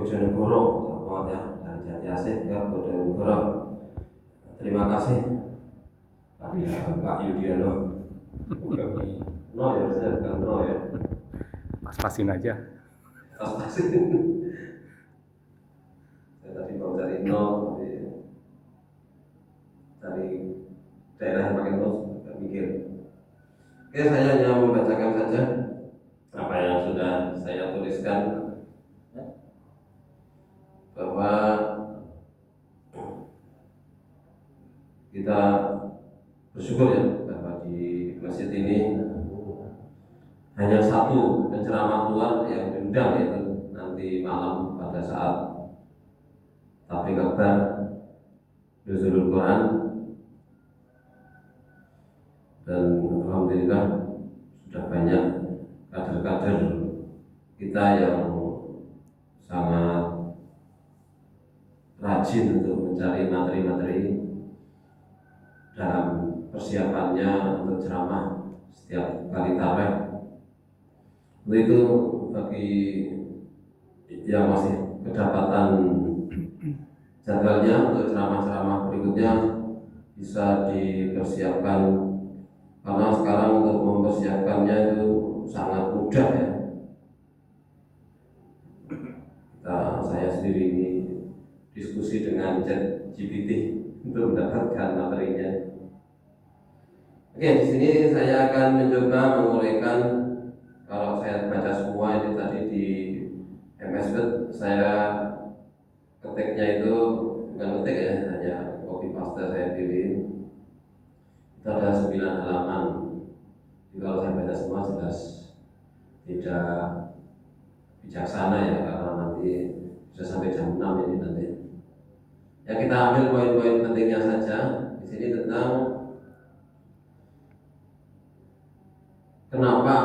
Bojonegoro, ya, dari Jati Asih ke Bojonegoro. Terima kasih Pak Yudhiyono. No ya, saya bukan no ya. Pas-pasin aja. Pas-pasin. Saya tadi mau cari no, tapi cari daerah yang pakai no, nggak mikir. Oke, saya hanya membacakan saja apa yang sudah saya tuliskan, bahwa kita bersyukur ya bahwa di masjid ini hanya satu penceramah Tuhan yang diundang, yaitu nanti malam pada saat tabligh akbar Nuzulul Quran, dan alhamdulillah sudah banyak kader-kader kita yang sangat rajin untuk mencari materi-materi dalam persiapannya untuk ceramah setiap kali tarawih. Untuk itu, bagi yang masih kedapatan jadwalnya untuk ceramah-ceramah berikutnya bisa dipersiapkan, karena sekarang untuk mempersiapkannya itu sangat mudah ya. Saya sendiri ini diskusi dengan ChatGPT untuk mendapatkan materinya. Oke, di sini saya akan mencoba menguraikan. Kalau saya baca semua ini tadi di MS Word, saya ketiknya itu bukan ketik ya, hanya copy paste saya pilih. Itu ada 9 halaman. Jadi kalau saya baca semua jelas tidak bijaksana ya, karena nanti bisa sampai jam 6 ini nanti. Ya, kita ambil poin-poin pentingnya saja. Di sini tentang kenapa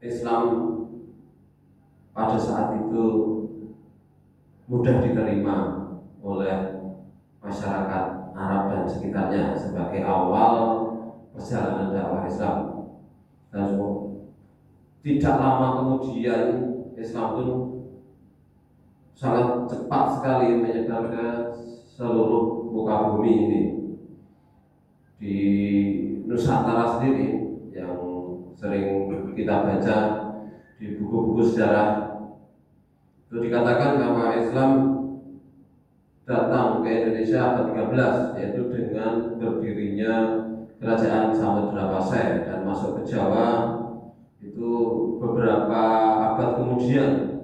Islam pada saat itu mudah diterima oleh masyarakat Arab dan sekitarnya sebagai awal perjalanan dakwah Islam. Dan tidak lama kemudian Islam pun sangat cepat sekali menyebar ke seluruh muka bumi ini. Di Nusantara sendiri yang sering kita baca di buku-buku sejarah, itu dikatakan bahwa Islam datang ke Indonesia abad 13, yaitu dengan berdirinya Kerajaan Samudra Pasai, dan masuk ke Jawa itu beberapa abad kemudian.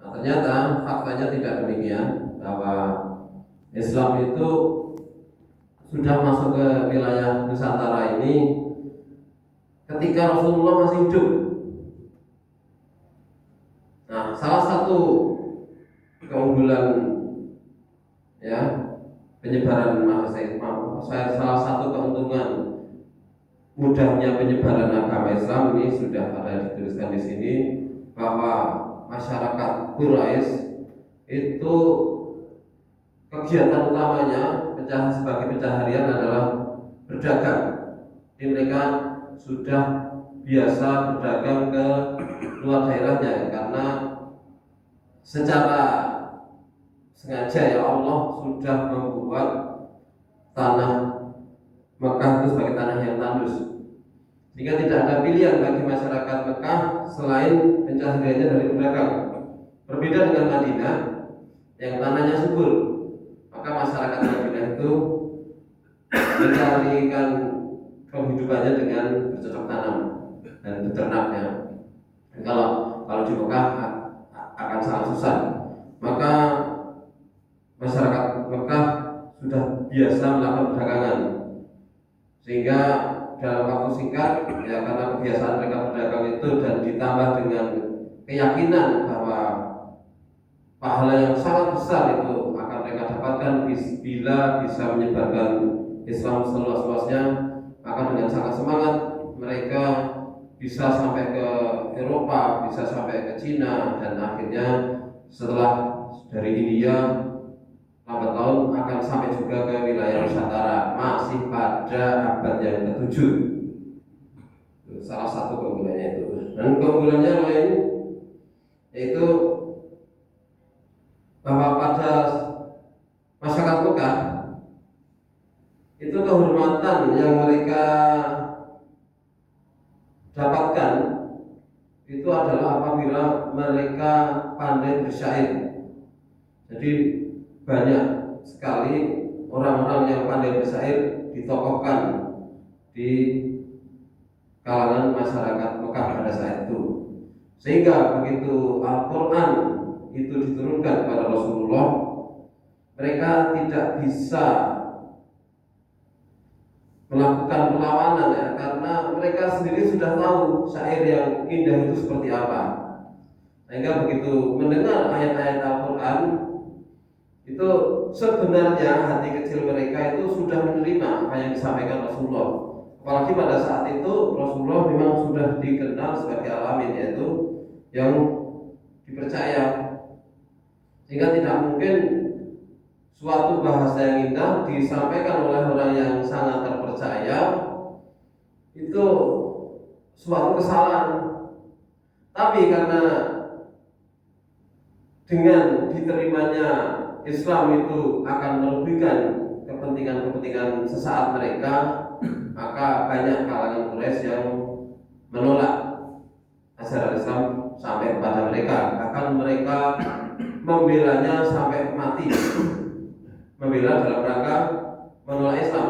Nah, ternyata faktanya tidak demikian, bahwa Islam itu sudah masuk ke wilayah Nusantara ini ketika Rasulullah masih hidup. Nah, salah satu keunggulan ya penyebaran salah satu keuntungan mudahnya penyebaran agama Islam ini sudah ada dituliskan di sini, bahwa masyarakat Quraisy itu kegiatan utamanya sebagai pencaharian adalah berdagang. Jadi mereka sudah biasa berdagang ke luar daerahnya, karena secara sengaja ya Allah sudah membuat tanah Mekah itu sebagai tanah yang tandus, sehingga tidak ada pilihan bagi masyarakat Mekah selain pencahariannya dari berdagang. Berbeda dengan Madinah yang tanahnya subur, maka masyarakat Madinah itu mencarikan penghidupannya dengan bercocok tanam dan beternaknya. Dan kalau di Mekah akan sangat susah. Maka masyarakat Mekah sudah biasa melakukan perdagangan, sehingga dalam waktu singkat ya, karena kebiasaan mereka berdagang itu dan ditambah dengan keyakinan bahwa pahala yang sangat besar itu akan mereka dapatkan bila bisa menyebarkan Islam seluas-luasnya, maka dengan sangat semangat mereka bisa sampai ke Eropa, bisa sampai ke Cina, dan akhirnya setelah dari India lambat laun akan sampai juga ke wilayah Nusantara, masih pada abad yang ke-7. Salah satu keunggulannya itu. Dan keunggulannya lain yaitu itu adalah apabila mereka pandai bersyair. Jadi banyak sekali orang-orang yang pandai bersair ditokohkan di kalangan masyarakat Mekah pada saat itu, sehingga begitu Al-Quran itu diturunkan kepada Rasulullah, mereka tidak bisa melakukan perlawanan ya, karena mereka sendiri sudah tahu syair yang indah itu seperti apa. Sehingga begitu mendengar ayat-ayat Al-Quran itu sebenarnya hati kecil mereka itu sudah menerima apa yang disampaikan Rasulullah. Apalagi pada saat itu Rasulullah memang sudah dikenal sebagai alamin, yaitu yang dipercaya, sehingga tidak mungkin suatu bahasa yang indah disampaikan oleh orang yang sangat terpercaya itu suatu kesalahan. Tapi karena dengan diterimanya Islam itu akan merugikan kepentingan-kepentingan sesaat mereka, maka banyak kalangan Quraisy yang menolak ajaran Islam sampai kepada mereka. Bahkan mereka membelanya sampai mati, membela dalam rangka menolak Islam.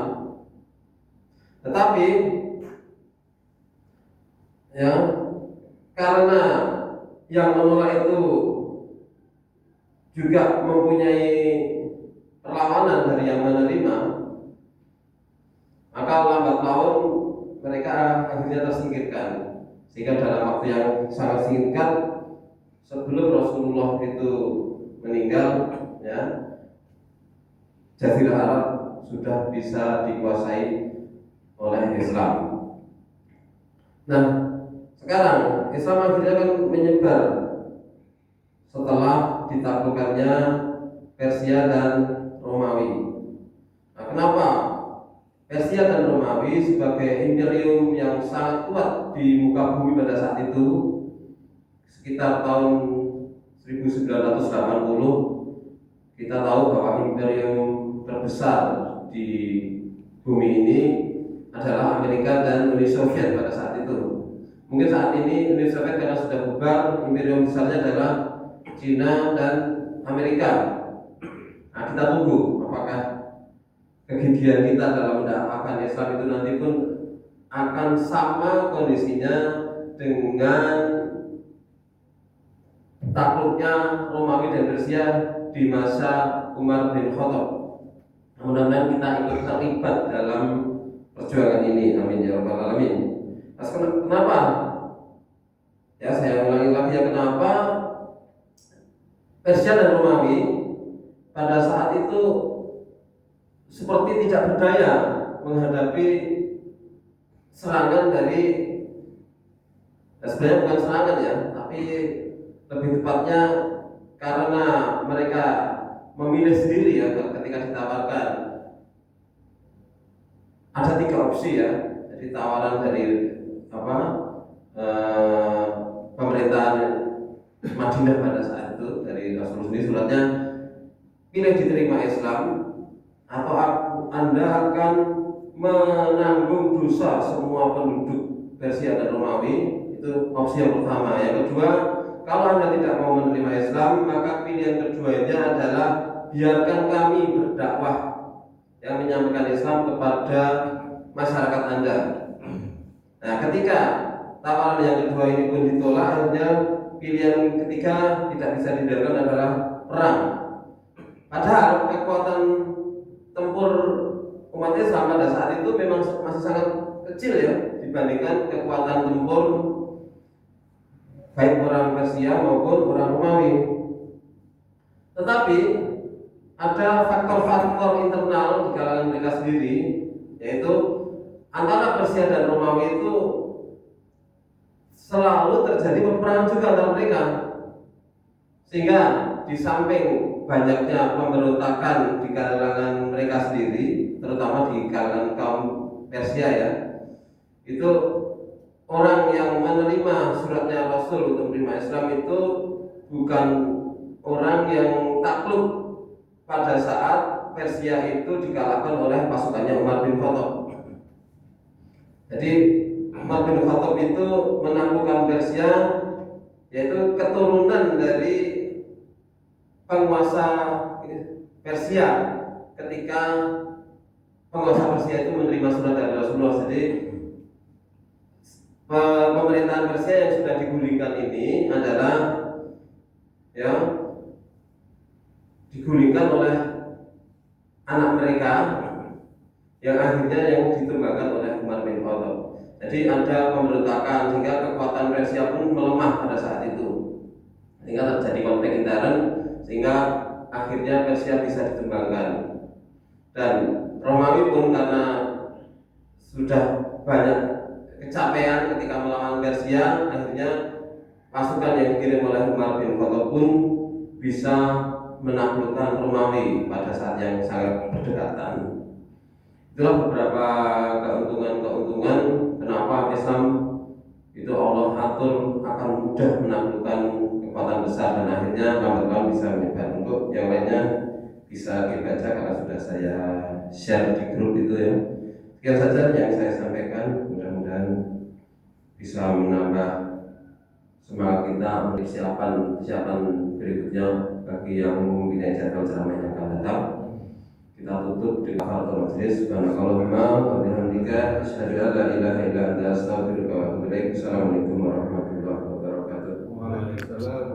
Tetapi ya, karena yang menolak itu juga mempunyai perlawanan dari yang menerima, maka lambat laun mereka akhirnya tersingkirkan, sehingga dalam waktu yang sangat singkat sebelum Rasulullah itu meninggal, ya, Jazirah Arab sudah bisa dikuasai oleh Islam. Nah, sekarang Islam akhirnya kan menyebar setelah ditaklukkannya Persia dan Romawi. Nah, kenapa Persia dan Romawi sebagai imperium yang sangat kuat di muka bumi pada saat itu, sekitar tahun 1980, kita tahu bahwa imperium terbesar di bumi ini adalah Amerika dan Uni Soviet pada saat itu. Mungkin saat ini Uni Soviet karena sudah bubar, imperium besarnya adalah Cina dan Amerika. Nah, kita tunggu apakah kegigihan kita dalam mendakwakan Islam itu nanti pun akan sama kondisinya dengan takluknya Romawi dan Persia di masa Umar bin Khattab. Mudah-mudahan kita ikut terlibat dalam perjuangan ini, amin ya rabbal alamin. Nah, kenapa? Ya, saya ulangi lagi ya, kenapa Persia dan Romawi pada saat itu seperti tidak berdaya menghadapi serangan dari, sebenarnya bukan serangan ya, tapi lebih tepatnya karena mereka memilih sendiri ya, ketika ditawarkan ada 3 opsi ya. Jadi tawaran dari pemerintahan Madinah pada saat itu dari Rasulullah sendiri, suratnya, pilih diterima Islam atau Anda akan menanggung dosa semua penduduk Persia dan Romawi. Itu opsi yang pertama. Yang kedua, kalau Anda tidak mau menerima Islam, maka pilihan keduanya adalah biarkan kami berdakwah yang menyampaikan Islam kepada masyarakat Anda. Nah, ketika tawaran yang kedua ini pun ditolak, akhirnya pilihan ketiga tidak bisa dihindarkan adalah perang. Padahal kekuatan tempur umat Islam pada saat itu memang masih sangat kecil ya dibandingkan kekuatan tempur baik orang Persia maupun orang Romawi. Tetapi ada faktor-faktor internal di kalangan mereka sendiri, yaitu antara Persia dan Romawi itu selalu terjadi peperangan juga antara mereka, sehingga di samping banyaknya pemberontakan di kalangan mereka sendiri, terutama di kalangan kaum Persia ya, itu orang yang menerima suratnya Rasul untuk menerima Islam itu bukan orang yang takluk pada saat Persia itu dikalahkan oleh pasukannya Umar bin Khattab. Jadi Umar bin Khattab itu menaklukkan Persia yaitu keturunan dari penguasa Persia. Ketika penguasa Persia itu menerima surat dari Rasulullah, jadi pemerintahan Persia yang sudah digulingkan ini adalah ya digulingkan oleh anak mereka yang akhirnya yang ditumbangkan oleh Umar bin Khattab. Jadi ada pemberontakan sehingga kekuatan Persia pun melemah pada saat itu, sehingga terjadi konflik intern sehingga akhirnya Persia bisa ditumbangkan. Dan Romawi pun karena sudah banyak kecapean ketika melawan Persia, akhirnya pasukan yang dikirim oleh Umar bin Khattab pun bisa menaklukkan Romawi pada saat yang sangat berdekatan. Itulah beberapa keuntungan kenapa Islam itu Allah atur akan mudah menaklukkan kekuatan besar, dan akhirnya lambat-lambat bisa menyebar. Untuk yang lainnya bisa dibaca karena sudah saya share di grup itu ya. Sekian saja yang saya sampaikan, mudah-mudahan bisa menambah semangat kita untuk persiapan berikutnya bagi yang mempunyai jadwal ceramah yang akan datang. Kita tutup dengan kafaratul majelis. Subhanakallahumma wa bihamdika asyhadu an la ilaha illa anta astaghfiruka wa atubu ilaik. Assalamualaikum warahmatullahi wabarakatuh. Waalaikumsalam.